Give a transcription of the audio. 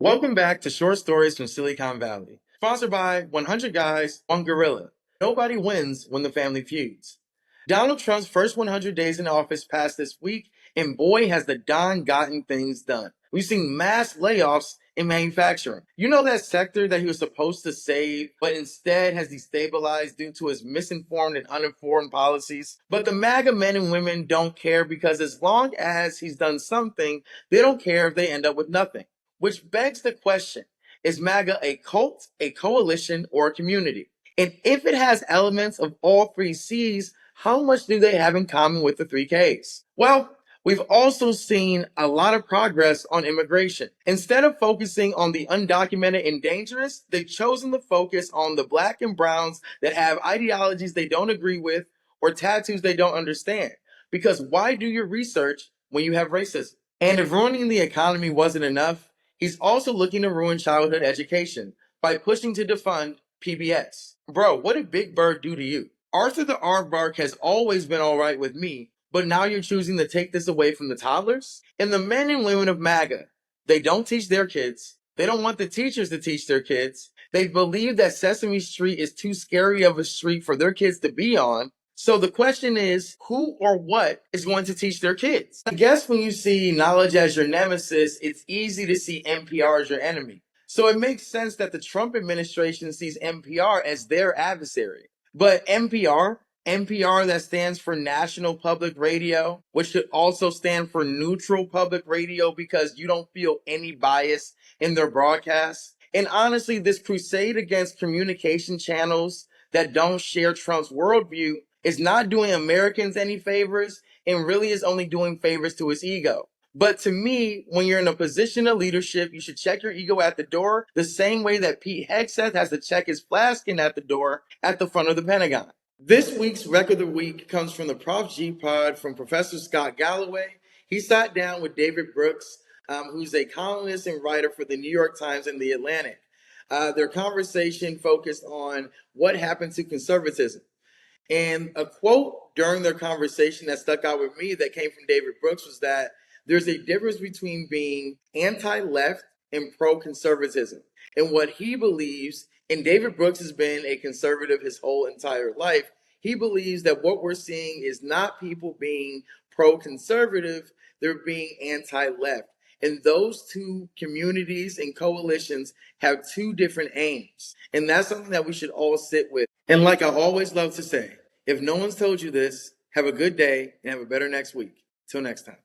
Welcome back to Short Stories from Silicon Valley, sponsored by 100 Guys, One Gorilla. Nobody wins when the family feuds. Donald Trump's first 100 days in office passed this week, and boy, has the Don gotten things done. We've seen mass layoffs in manufacturing. You know that sector that he was supposed to save, but instead has destabilized due to his misinformed and uninformed policies? But the MAGA men and women don't care because as long as he's done something, they don't care if they end up with nothing. Which begs the question, is MAGA a cult, a coalition, or a community? And if it has elements of all three C's, how much do they have in common with the three Ks? Well, we've also seen a lot of progress on immigration. Instead of focusing on the undocumented and dangerous, they've chosen to focus on the black and browns that have ideologies they don't agree with or tattoos they don't understand. Because why do your research when you have racism? And if ruining the economy wasn't enough, he's also looking to ruin childhood education by pushing to defund PBS. Bro, what did Big Bird do to you? Arthur the Aardvark has always been all right with me, but now you're choosing to take this away from the toddlers? And the men and women of MAGA, they don't teach their kids. They don't want the teachers to teach their kids. They believe that Sesame Street is too scary of a street for their kids to be on. So the question is, who or what is going to teach their kids? I guess when you see knowledge as your nemesis, it's easy to see NPR as your enemy. So it makes sense that the Trump administration sees NPR as their adversary. But NPR that stands for National Public Radio, which should also stand for Neutral Public Radio because you don't feel any bias in their broadcasts. And honestly, this crusade against communication channels that don't share Trump's worldview is not doing Americans any favors and really is only doing favors to his ego. But to me, when you're in a position of leadership, you should check your ego at the door the same way that Pete Hegseth has to check his flasking at the door at the front of the Pentagon. This week's Record of the Week comes from the Prof G Pod from Professor Scott Galloway. He sat down with David Brooks, who's a columnist and writer for the New York Times and the Atlantic. Their conversation focused on what happened to conservatism. And a quote during their conversation that stuck out with me that came from David Brooks was that there's a difference between being anti-left and pro-conservatism. And what he believes, and David Brooks has been a conservative his whole entire life, he believes that what we're seeing is not people being pro-conservative, they're being anti-left. And those two communities and coalitions have two different aims. And that's something that we should all sit with. And like I always love to say, if no one's told you this, have a good day and have a better next week. Till next time.